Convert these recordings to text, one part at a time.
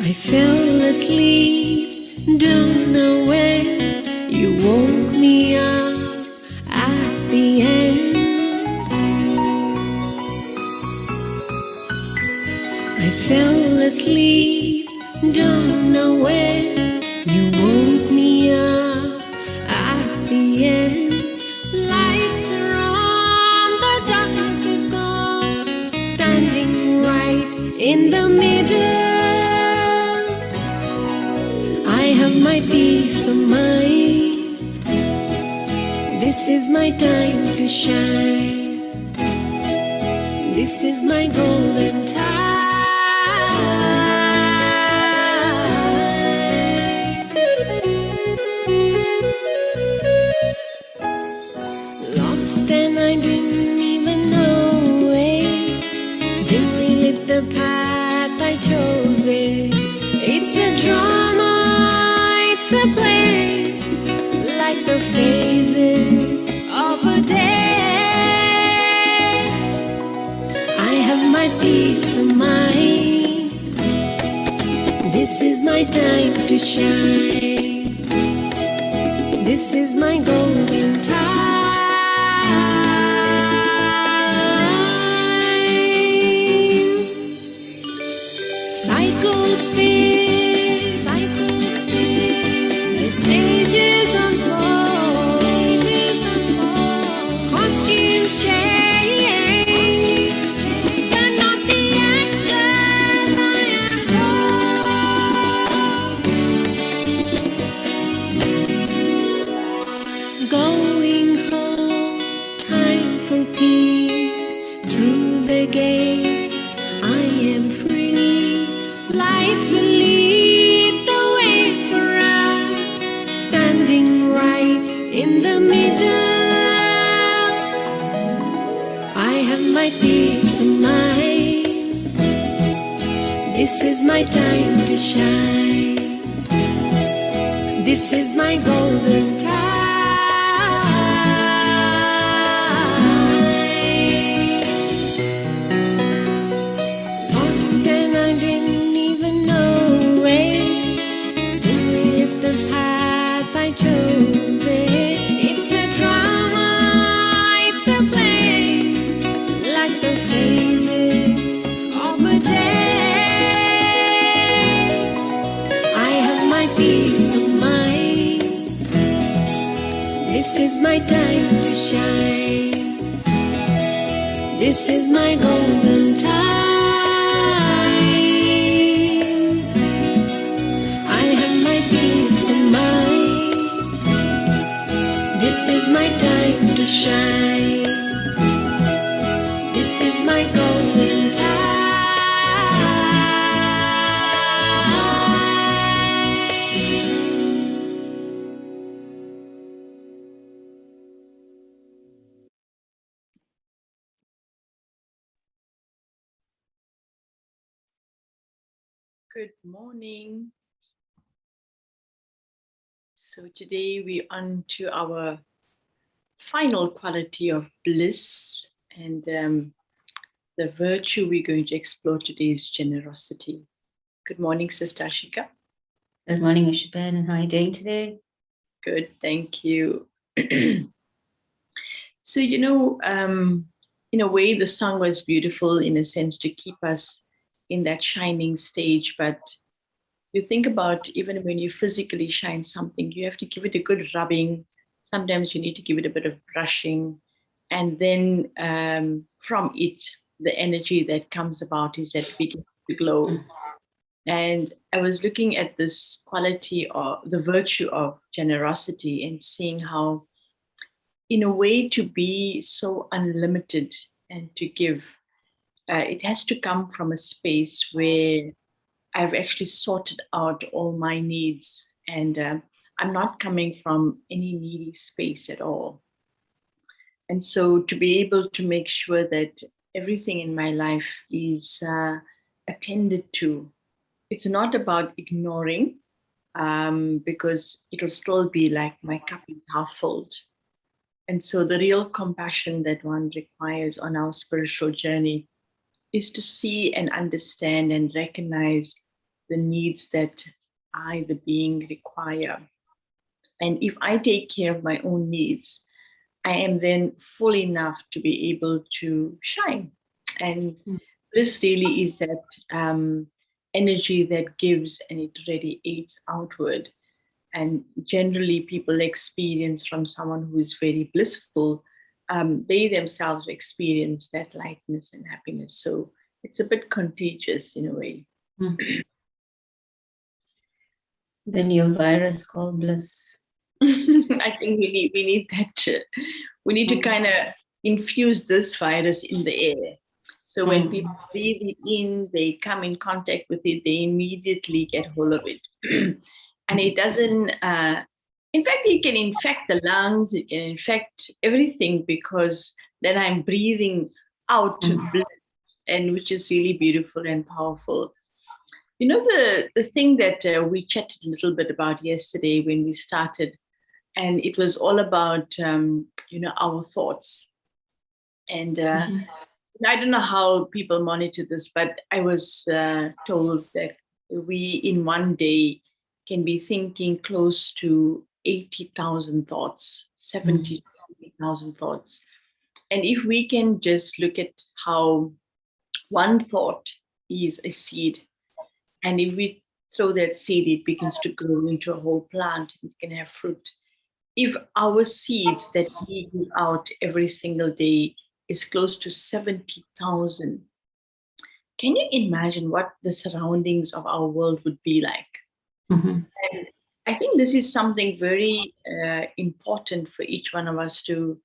I fell asleep, don't know when you woke me up at the end. I fell asleep, don't know when you woke me up at the end. Lights are on, the darkness is gone, standing right in the middle. I have my peace of mind. This is my time to shine. This is my golden time. Lost and I didn't even know it. Dimly lit the path I chose it. It's a drama, it's a play, like the phases of a day. I have my peace of mind. This is my time to shine. This is my golden time. Cycles spin, cycles spin. The stages unfold, stages unfold. Costumes dreams change, but not the actors I am for. Going home, time for peace. Through the gates, I am free. Lights will lead the way for us, standing right in the middle. I have my peace of mind. This is my time to shine. This is my golden time. Lost and I didn't even know it. Doing it the path I chose it. It's a drama, it's a play, like the phases of a day. I have my peace of mind. This is my time to shine. This is my golden time. I have my peace of mind. This is my time to shine. This is my golden time. Good morning. So today we're on to our final quality of bliss, and the virtue we're going to explore today is generosity. Good morning, Sister Ashika. Good morning, Ishaben, and how are you doing today? Good, thank you. So, in a way, the song was beautiful in a sense to keep us in that shining stage. But you think about even when you physically shine something, you have to give it a good rubbing. Sometimes you need to give it a bit of brushing. And then from it, the energy that comes about is that begins to glow. And I was looking at this quality or the virtue of generosity and seeing how, in a way, to be so unlimited and to give, it has to come from a space where I've actually sorted out all my needs, and I'm not coming from any needy space at all. And so to be able to make sure that everything in my life is attended to, it's not about ignoring, because it'll still be like my cup is half filled. And so the real compassion that one requires on our spiritual journey is to see and understand and recognize the needs that I, the being, require. And if I take care of my own needs, I am then full enough to be able to shine. And this really is that energy that gives and it radiates outward. And generally, people experience from someone who is very blissful, they themselves experience that lightness and happiness. So it's a bit contagious in a way. The new virus called bliss. I think we need that. We need to kind of infuse this virus in the air. So when people breathe it in, they come in contact with it, they immediately get hold of it. And it doesn't, in fact, it can infect the lungs, it can infect everything, because then I'm breathing out bliss, and which is really beautiful and powerful. The thing that we chatted a little bit about yesterday when we started, and it was all about, our thoughts. And I don't know how people monitor this, but I was told that we in one day can be thinking close to 80,000 thoughts, 70,000 thoughts. And if we can just look at how one thought is a seed, and if we throw that seed, it begins to grow into a whole plant, it can have fruit. if our seeds that we give out every single day is close to 70,000, can you imagine what the surroundings of our world would be like? Mhm. And I think this is something very important for each one of us to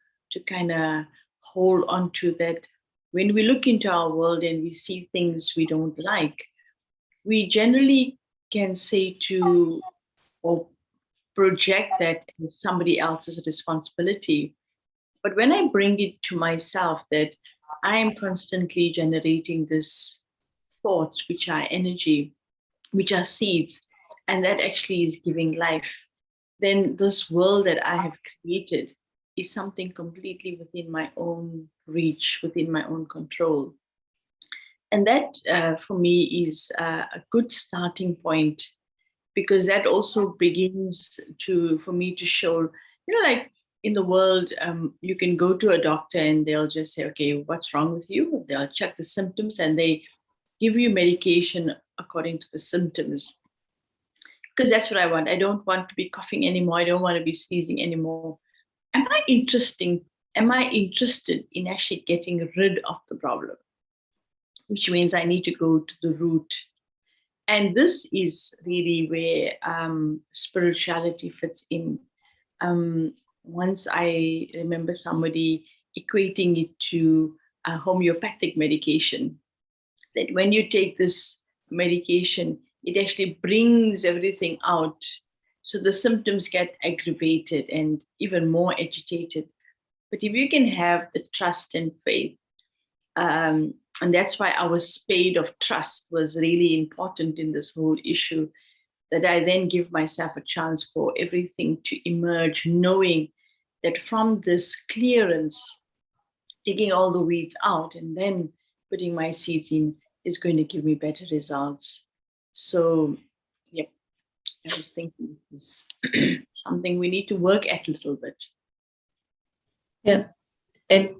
kind of hold on to, that when we look into our world and we see things we don't like, we generally can say to or project that as somebody else's responsibility. But when I bring it to myself that I am constantly generating this thoughts, which are energy, which are seeds, and that actually is giving life, then this world that I have created is something completely within my own reach, within my own control. And that for me is a good starting point, because that also begins to for me to show, like in the world, you can go to a doctor and they'll just say, okay, what's wrong with you? They'll check the symptoms and they give you medication according to the symptoms, because that's what I want. I don't want to be coughing anymore. I don't want to be sneezing anymore. Am I interested in actually getting rid of the problem, which means I need to go to the root. And this is really where spirituality fits in. Once I remember somebody equating it to a homeopathic medication, that when you take this medication, it actually brings everything out. So the symptoms get aggravated and even more agitated. But if you can have the trust and faith, and that's why our spade of trust was really important in this whole issue, that I then give myself a chance for everything to emerge, knowing that from this clearance, taking all the weeds out and then putting my seeds in is going to give me better results. So, yep, I was thinking this is something we need to work at a little bit. Yeah. It,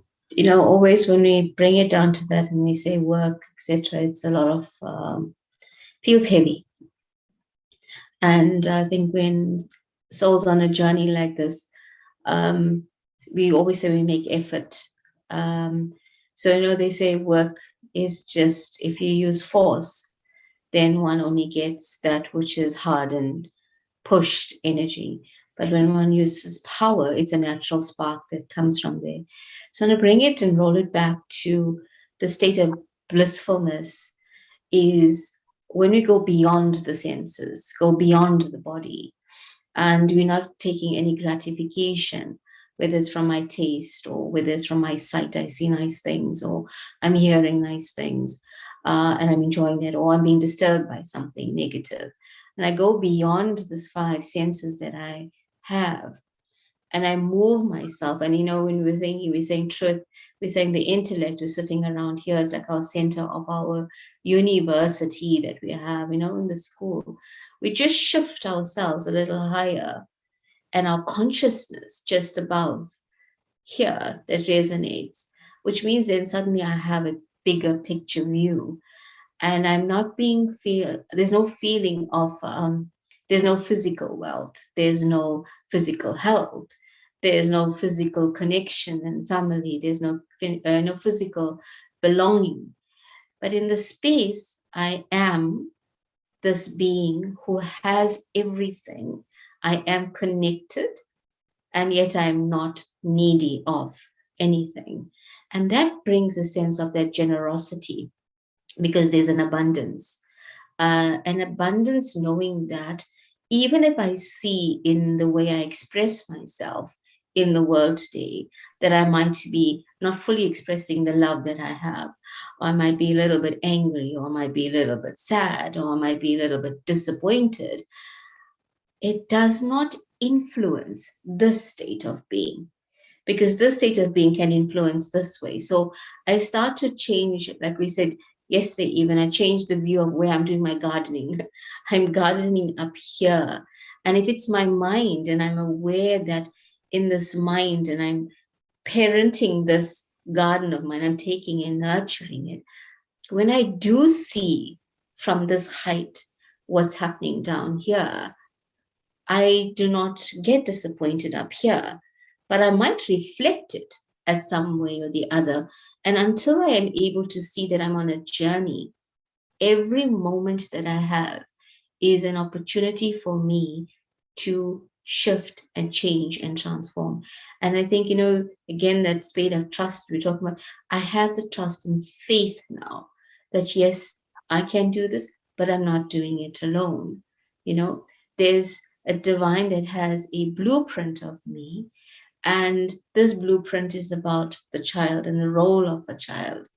always when we bring it down to that and we say work, etc., it's a lot of, feels heavy. And I think when soul's on a journey like this, we always say we make effort. So, they say work is just, if you use force, then one only gets that which is hard and pushed energy. But when one uses power, it's a natural spark that comes from there. So I'm going to bring it and roll it back to the state of blissfulness is when we go beyond the senses, go beyond the body, and we're not taking any gratification, whether it's from my taste or whether it's from my sight, I see nice things, or I'm hearing nice things, and I'm enjoying it, or I'm being disturbed by something negative. And I go beyond these 5 senses that I have, and I move myself. And when we're saying truth, we're saying the intellect is sitting around here is like our center of our university that we have, in the school. We just shift ourselves a little higher, and our consciousness just above here that resonates, which means then suddenly I have a bigger picture view. And I'm not there's no feeling of, there's no physical wealth, there's no physical health, there's no physical connection and family, there's no physical belonging. But in the space, I am this being who has everything. I am connected, and yet I am not needy of anything. And that brings a sense of that generosity, because there's an abundance knowing that even if I see in the way I express myself in the world today that I might be not fully expressing the love that I have, or I might be a little bit angry, or I might be a little bit sad, or I might be a little bit disappointed, it does not influence this state of being, because this state of being can influence this way. So I start to change, like we said yesterday, even I changed the view of where I'm doing my gardening. I'm gardening up here. And if it's my mind and I'm aware that in this mind and I'm parenting this garden of mine, I'm taking and nurturing it. When I do see from this height what's happening down here, I do not get disappointed up here, but I might reflect it at some way or the other. And until I am able to see that I'm on a journey, every moment that I have is an opportunity for me to shift and change and transform. And I think, again, that state of trust we're talking about, I have the trust and faith now that yes, I can do this, but I'm not doing it alone. There's a divine that has a blueprint of me. And this blueprint is about the child and the role of a child.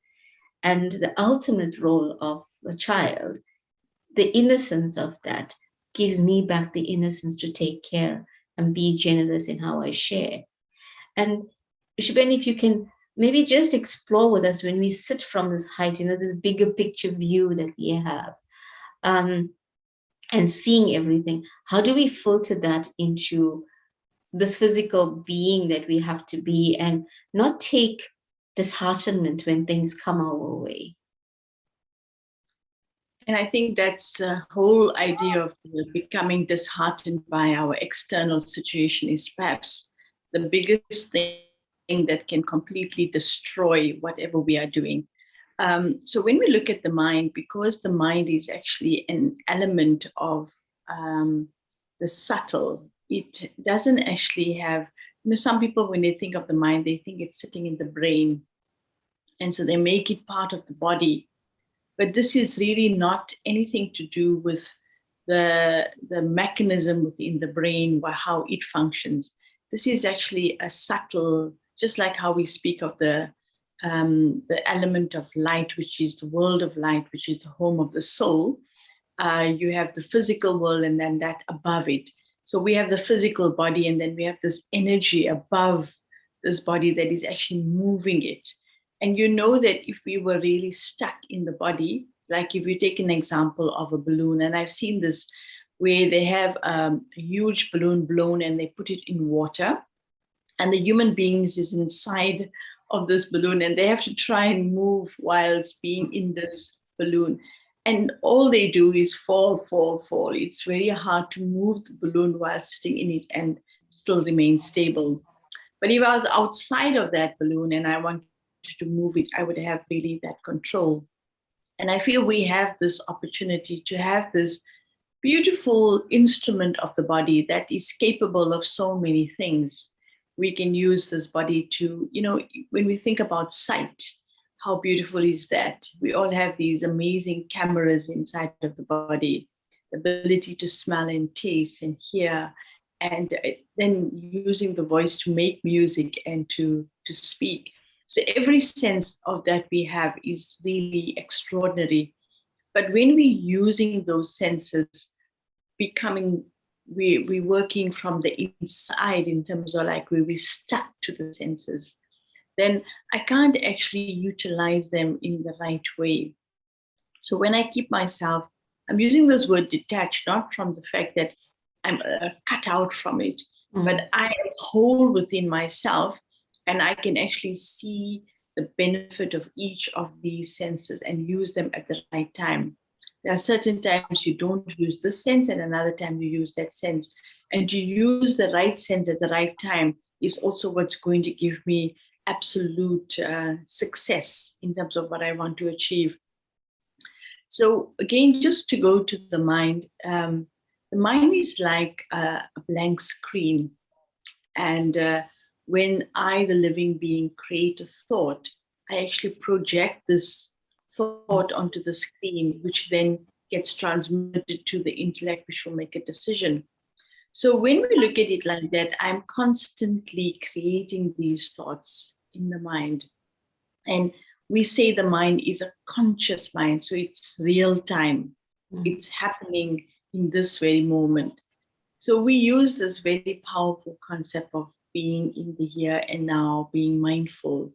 And the ultimate role of a child, the innocence of that, gives me back the innocence to take care and be generous in how I share. And Shubhen, if you can maybe just explore with us when we sit from this height, this bigger picture view that we have, and seeing everything, how do we filter that into this physical being that we have to be and not take disheartenment when things come our way? And I think that's the whole idea of becoming disheartened by our external situation is perhaps the biggest thing that can completely destroy whatever we are doing. So when we look at the mind, because the mind is actually an element of the subtle, it doesn't actually have, some people, when they think of the mind, they think it's sitting in the brain. And so they make it part of the body. But this is really not anything to do with the mechanism within the brain, how it functions. This is actually a subtle, just like how we speak of the element of light, which is the world of light, which is the home of the soul. You have the physical world and then that above it. So we have the physical body and then we have this energy above this body that is actually moving it. And you know that if we were really stuck in the body, like if you take an example of a balloon, and I've seen this where they have a huge balloon blown and they put it in water, and the human beings is inside of this balloon and they have to try and move whilst being in this balloon. And all they do is fall, fall, fall. It's very hard to move the balloon while sitting in it and still remain stable. But if I was outside of that balloon and I wanted to move it, I would have really that control. And I feel we have this opportunity to have this beautiful instrument of the body that is capable of so many things. We can use this body to, when we think about sight, how beautiful is that? We all have these amazing cameras inside of the body, the ability to smell and taste and hear, and then using the voice to make music and to speak. So every sense of that we have is really extraordinary. But when we're using those senses, we're working from the inside in terms of like where we stuck to the senses, then I can't actually utilize them in the right way. So when I keep myself, I'm using this word detached, not from the fact that I'm cut out from it, but I am whole within myself. And I can actually see the benefit of each of these senses and use them at the right time. There are certain times you don't use this sense and another time you use that sense. And to use the right sense at the right time is also what's going to give me absolute success in terms of what I want to achieve. So again, just to go to the mind is like a blank screen. And when I, the living being, create a thought, I actually project this thought onto the screen, which then gets transmitted to the intellect, which will make a decision. So when we look at it like that, I'm constantly creating these thoughts in the mind. And we say the mind is a conscious mind, so it's real time. It's happening in this very moment. So we use this very powerful concept of being in the here and now, being mindful.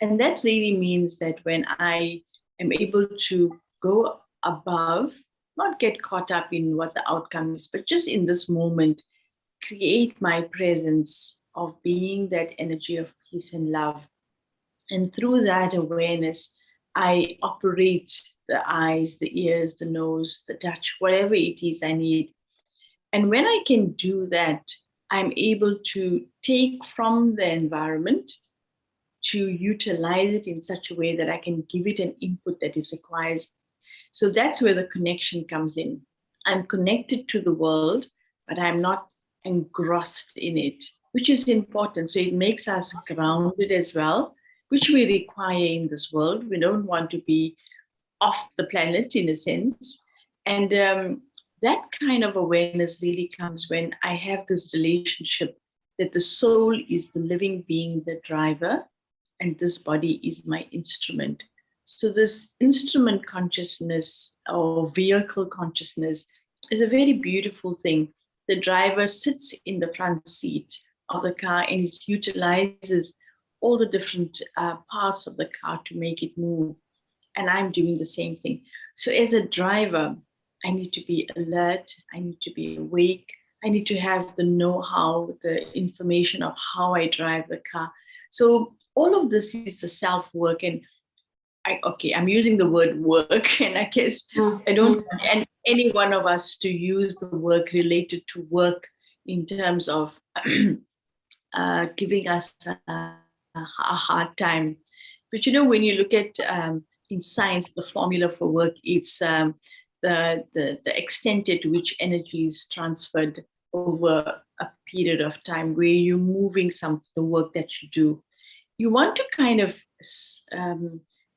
And that really means that when I am able to go above, not get caught up in what the outcome is, but just in this moment, create my presence of being that energy of peace and love. And through that awareness, I operate the eyes, the ears, the nose, the touch, whatever it is I need. And when I can do that, I'm able to take from the environment to utilize it in such a way that I can give it an input that it requires. So that's where the connection comes in. I'm connected to the world, but I'm not engrossed in it, which is important. So it makes us grounded as well, which we require in this world. We don't want to be off the planet in a sense. And that kind of awareness really comes when I have this relationship that the soul is the living being, the driver, and this body is my instrument. So this instrument consciousness or vehicle consciousness is a very beautiful thing. The driver sits in the front seat of the car and it utilizes all the different parts of the car to make it move. And I'm doing the same thing. So as a driver, I need to be alert. I need to be awake. I need to have the know-how, the information of how I drive the car. So all of this is the self-work. And I'm using the word work, and I guess I don't want any one of us to use the work related to work in terms of giving us a hard time. But when you look at in science, the formula for work, it's the extent at which energy is transferred over a period of time where you're moving the work that you do. You want to kind of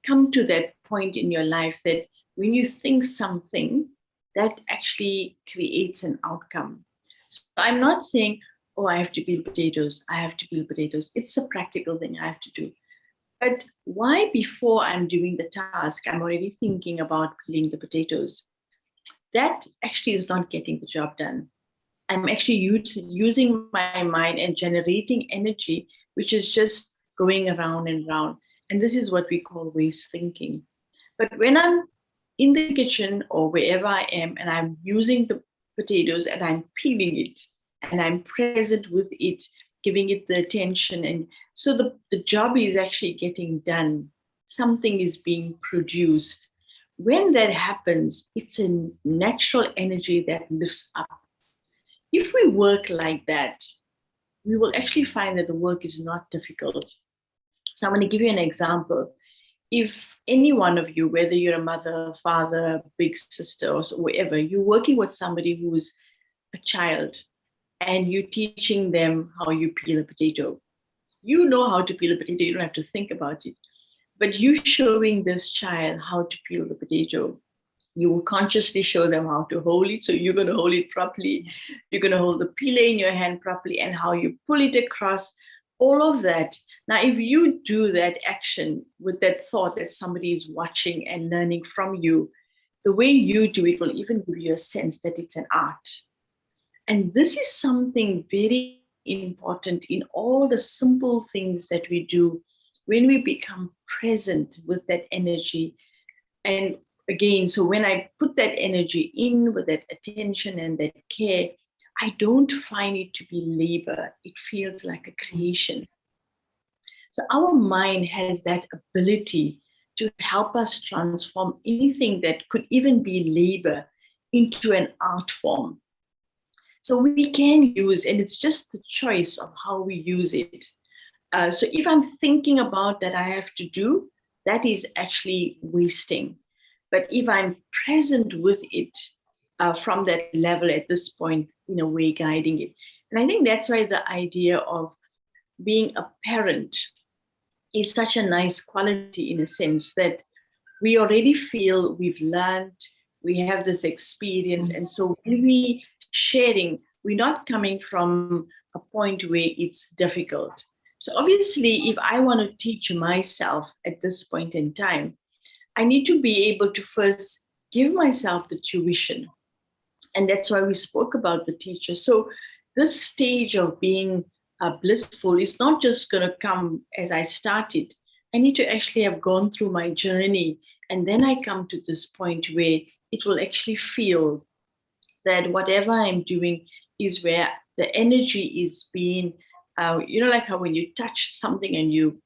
come to that point in your life that when you think something, that actually creates an outcome. So I'm not saying, oh, I have to peel potatoes. I have to peel potatoes. It's a practical thing I have to do. But why before I'm doing the task, I'm already thinking about peeling the potatoes? That actually is not getting the job done. I'm actually using my mind and generating energy, which is just going around and around. And this is what we call waste thinking. But when I'm in the kitchen or wherever I am and I'm using the potatoes and I'm peeling it and I'm present with it, giving it the attention, and so the job is actually getting done. Something is being produced. When that happens, it's a natural energy that lifts up. If we work like that, we will actually find that the work is not difficult. So I'm going to give you an example. If any one of you, whether you're a mother, father, big sister, or whatever, you're working with somebody who's a child and you're teaching them how you peel a potato. You know how to peel a potato, you don't have to think about it. But you showing this child how to peel the potato, you will consciously show them how to hold it. So you're going to hold it properly. You're going to hold the peeler in your hand properly and how you pull it across, all of that. Now, if you do that action with that thought that somebody is watching and learning from you, the way you do it will even give you a sense that it's an art. And this is something very important in all the simple things that we do when we become present with that energy. And again, so when I put that energy in with that attention and that care, I don't find it to be labor. It feels like a creation. So our mind has that ability to help us transform anything that could even be labor into an art form. So we can use, and it's just the choice of how we use it. So if I'm thinking about that I have to do, that is actually wasting. But if I'm present with it from that level at this point, in a way, guiding it. And I think that's why the idea of being a parent is such a nice quality, in a sense that we already feel we've learned, we have this experience. And so when we sharing, we're not coming from a point where it's difficult. So obviously, if I want to teach myself at this point in time, I need to be able to first give myself the tuition. And that's why we spoke about the teacher. So this stage of being blissful is not just going to come as I started. I need to actually have gone through my journey. And then I come to this point where it will actually feel that whatever I'm doing is where the energy is being, like how when you touch something and you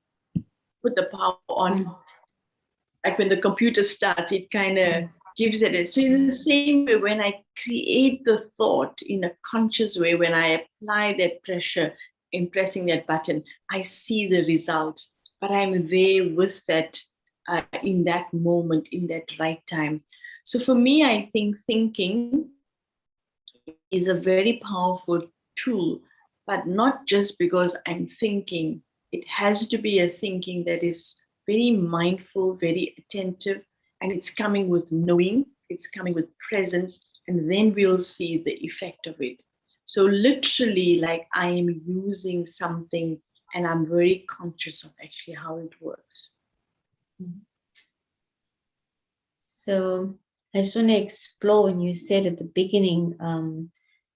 put the power on, like when the computer starts, it kind of gives it. So in the same way, when I create the thought in a conscious way, when I apply that pressure in pressing that button, I see the result. But I'm there with that in that moment, in that right time. So for me, I think thinking is a very powerful tool, but not just because I'm thinking. It has to be a thinking that is very mindful, very attentive, and it's coming with knowing, it's coming with presence, and then we'll see the effect of it. So, literally, like I am using something and I'm very conscious of actually how it works. So I just want to explore when you said at the beginning,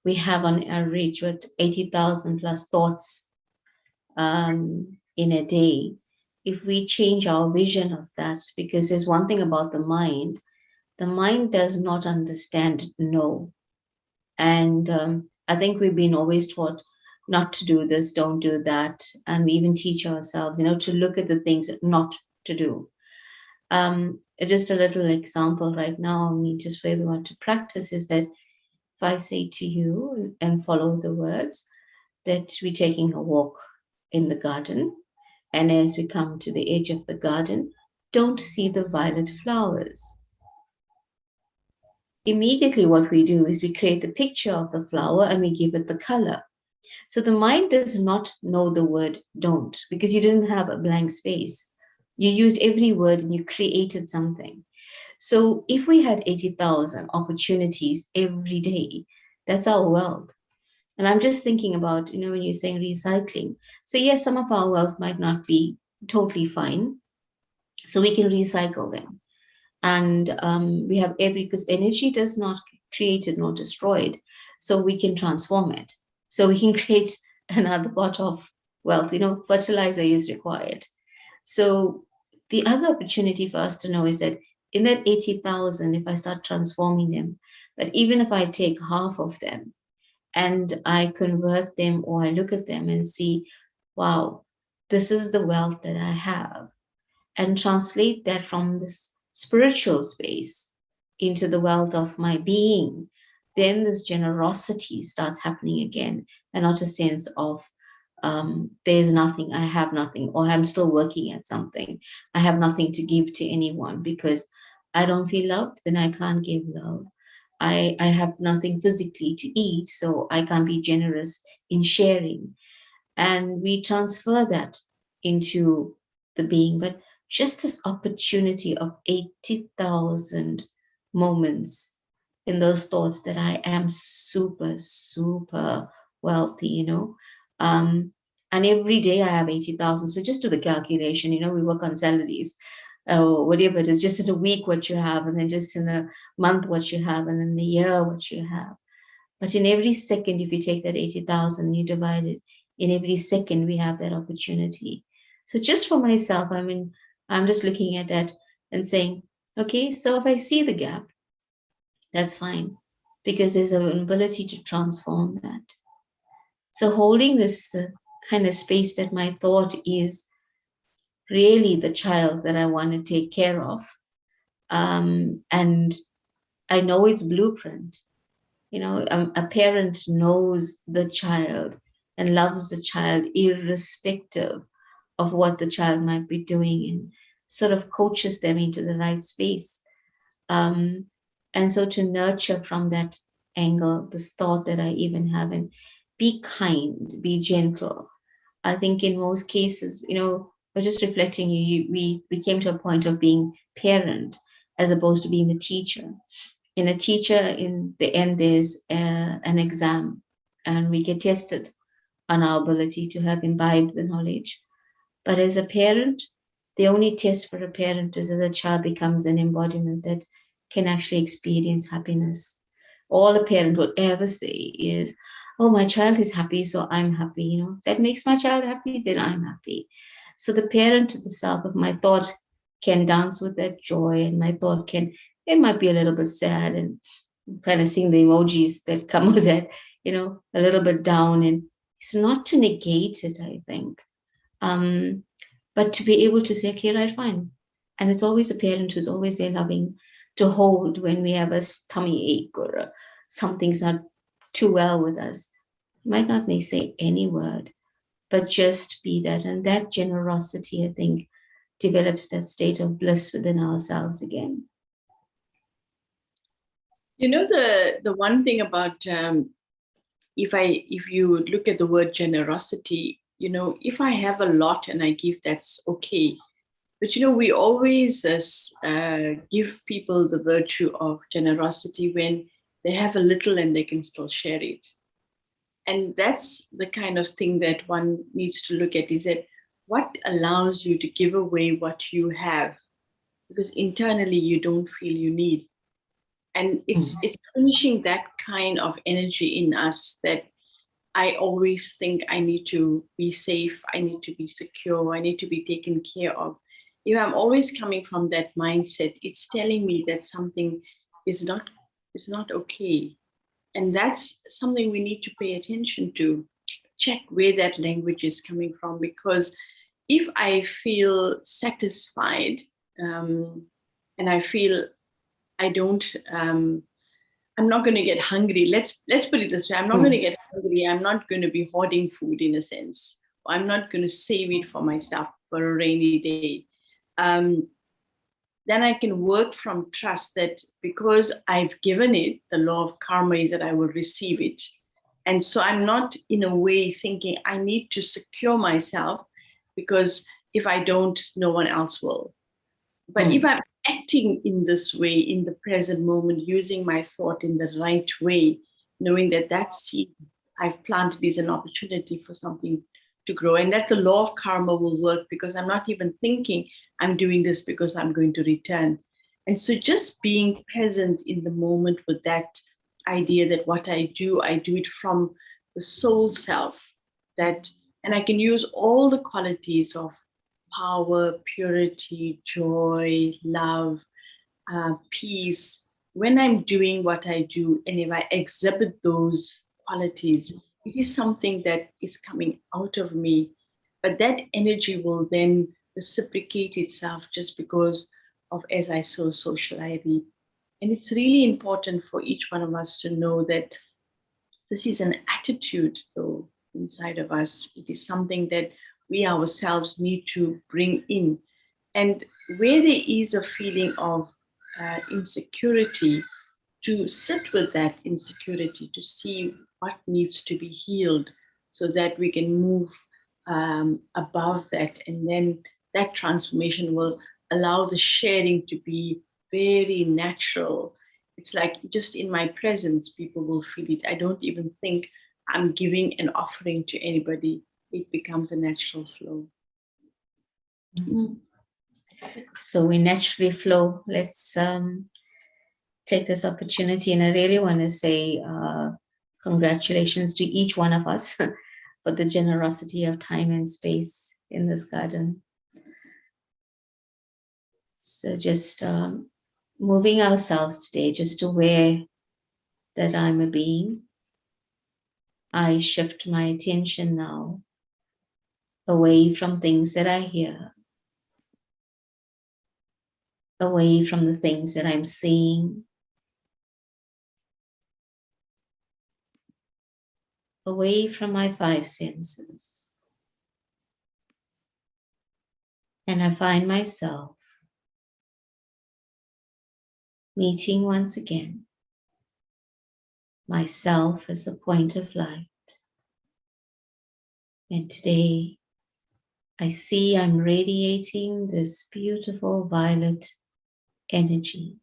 we have on average 80,000 plus thoughts in a day. If we change our vision of that, because there's one thing about the mind does not understand no. And I think we've been always taught not to do this, don't do that. And we even teach ourselves, to look at the things not to do. Just a little example right now, just for everyone to practice is that if I say to you and follow the words that we're taking a walk in the garden, and as we come to the edge of the garden, don't see the violet flowers. Immediately what we do is we create the picture of the flower and we give it the color. So the mind does not know the word don't, because you didn't have a blank space. You used every word and you created something. So if we had 80,000 opportunities every day, that's our wealth. And I'm just thinking about, when you're saying recycling. So yes, some of our wealth might not be totally fine. So we can recycle them. And we have because energy does not created nor destroyed. So we can transform it. So we can create another pot of wealth. Fertilizer is required. So the other opportunity for us to know is that in that 80,000, if I start transforming them, but even if I take half of them and I convert them, or I look at them and see, wow, this is the wealth that I have, and translate that from this spiritual space into the wealth of my being, then this generosity starts happening again, and not a sense of there's nothing, I have nothing, or I'm still working at something. I have nothing to give to anyone because I don't feel loved, then I can't give love. I have nothing physically to eat, so I can't be generous in sharing. And we transfer that into the being. But just this opportunity of 80,000 moments in those thoughts that I am super, super wealthy, and every day I have 80,000. So just do the calculation, we work on salaries, whatever it is, just in a week what you have, and then just in a month what you have, and in the year what you have. But in every second, if you take that 80,000, you divide it, in every second we have that opportunity. So just for myself, I'm just looking at that and saying, okay, so if I see the gap, that's fine, because there's an ability to transform that. So holding this kind of space that my thought is really the child that I want to take care of. And I know its blueprint. A parent knows the child and loves the child irrespective of what the child might be doing, and sort of coaches them into the right space. And so to nurture from that angle, this thought that I even have, and be kind, be gentle. I think in most cases, we're just reflecting, we came to a point of being parent as opposed to being the teacher. In a teacher, in the end, there's an exam, and we get tested on our ability to have imbibed the knowledge. But as a parent, the only test for a parent is that the child becomes an embodiment that can actually experience happiness. All a parent will ever say is, oh, my child is happy, so I'm happy. That makes my child happy, then I'm happy. So the parent to the self of my thought can dance with that joy, and my thought it might be a little bit sad, and kind of seeing the emojis that come with that, a little bit down. And it's not to negate it, I think, but to be able to say, okay, right, fine. And it's always a parent who's always there loving to hold when we have a tummy ache or something's not too well with us. You might not need to say any word, but just be that. And that generosity, I think, develops that state of bliss within ourselves again. You know, the one thing about if you look at the word generosity, you know, if I have a lot and I give, that's okay. But you know, we always give people the virtue of generosity when they have a little and they can still share it. And that's the kind of thing that one needs to look at, is that what allows you to give away what you have, because internally you don't feel you need. And it's finishing that kind of energy in us that I always think I need to be safe, I need to be secure, I need to be taken care of. If I'm always coming from that mindset, it's telling me that something is not okay. And that's something we need to pay attention to. Check where that language is coming from, because if I feel satisfied and I feel I don't I'm not going to get hungry. Let's put it this way. I'm not going to get hungry. I'm not going to be hoarding food in a sense. I'm not going to save it for myself for a rainy day. Then I can work from trust that because I've given it, the law of karma is that I will receive it. And so I'm not in a way thinking I need to secure myself, because if I don't, no one else will. But if I'm acting in this way, in the present moment, using my thought in the right way, knowing that that seed I've planted is an opportunity for something to grow, and that the law of karma will work, because I'm not even thinking I'm doing this because I'm going to return. And so just being present in the moment with that idea that what I do it from the soul self, that, and I can use all the qualities of power, purity, joy, love, peace, when I'm doing what I do, and if I exhibit those qualities, it is something that is coming out of me. But that energy will then reciprocate itself just because of as I sow, so shall I reap. And it's really important for each one of us to know that this is an attitude, though, inside of us. It is something that we ourselves need to bring in. And where there is a feeling of insecurity, to sit with that insecurity, to see what needs to be healed so that we can move above that. And then that transformation will allow the sharing to be very natural. It's like just in my presence, people will feel it. I don't even think I'm giving an offering to anybody. It becomes a natural flow. Mm-hmm. So we naturally flow. Let's take this opportunity, and I really want to say congratulations to each one of us for the generosity of time and space in this garden. So just moving ourselves today, just aware that I'm a being. I shift my attention now away from things that I hear, away from the things that I'm seeing, away from my five senses. And I find myself meeting once again myself as a point of light. And today I see I'm radiating this beautiful violet energy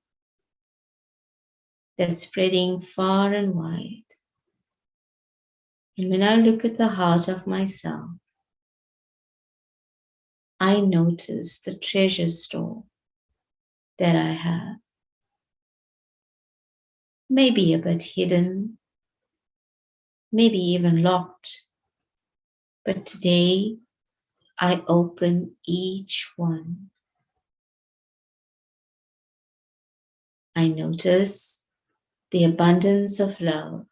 that's spreading far and wide. And when I look at the heart of myself, I notice the treasure store that I have. Maybe a bit hidden, maybe even locked, but today I open each one. I notice the abundance of love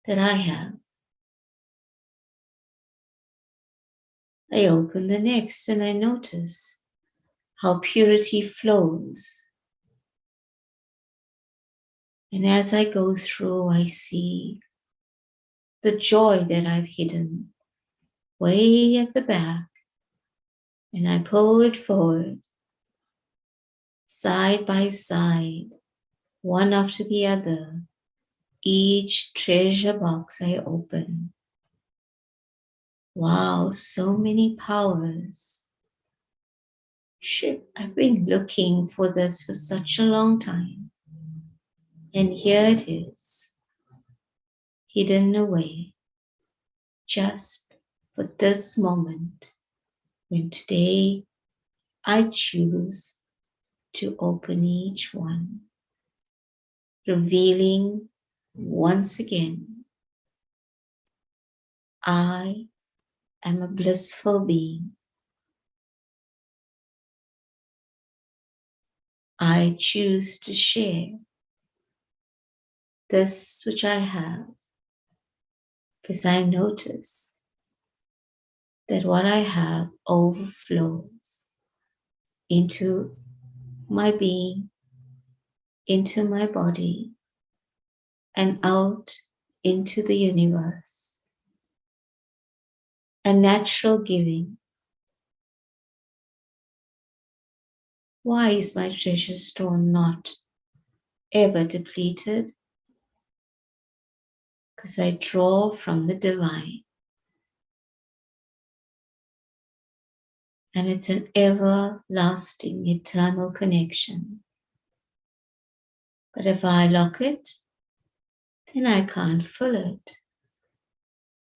that I have. I open the next and I notice how purity flows And as I go through, I see the joy that I've hidden way at the back, and I pull it forward, side by side, one after the other. Each treasure box I open. Wow, so many powers. Shit, I've been looking for this for such a long time. And here it is, hidden away, just for this moment, when today I choose to open each one, revealing once again, I am a blissful being. I choose to share this which I have, because I notice that what I have overflows into my being, into my body, and out into the universe. A natural giving. Why is my treasure store not ever depleted? Because I draw from the divine. And it's an everlasting, eternal connection. But if I lock it, then I can't fill it.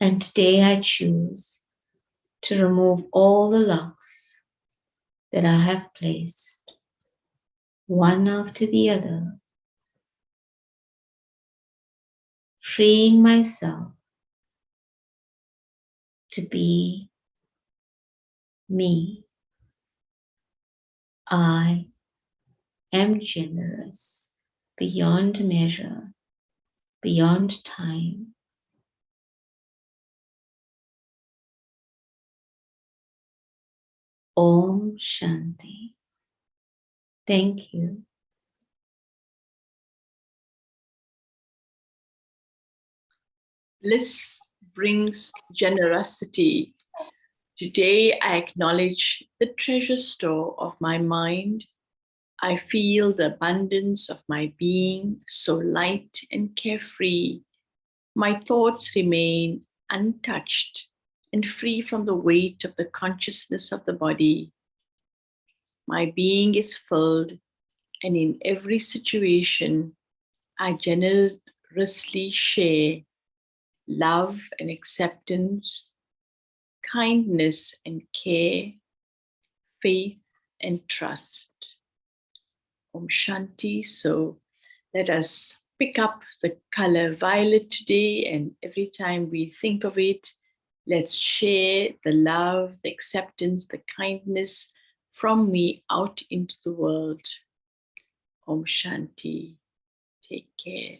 And today I choose to remove all the locks that I have placed, one after the other, freeing myself to be me. I am generous beyond measure, beyond time. Om Shanti. Thank you. Bliss brings generosity. Today, I acknowledge the treasure store of my mind. I feel the abundance of my being, so light and carefree. My thoughts remain untouched and free from the weight of the consciousness of the body. My being is filled, and in every situation, I generously share love and acceptance, kindness and care, faith and trust. Om Shanti. So let us pick up the color violet today, and every time we think of it, let's share the love, the acceptance, the kindness from me out into the world. Om Shanti. Take care.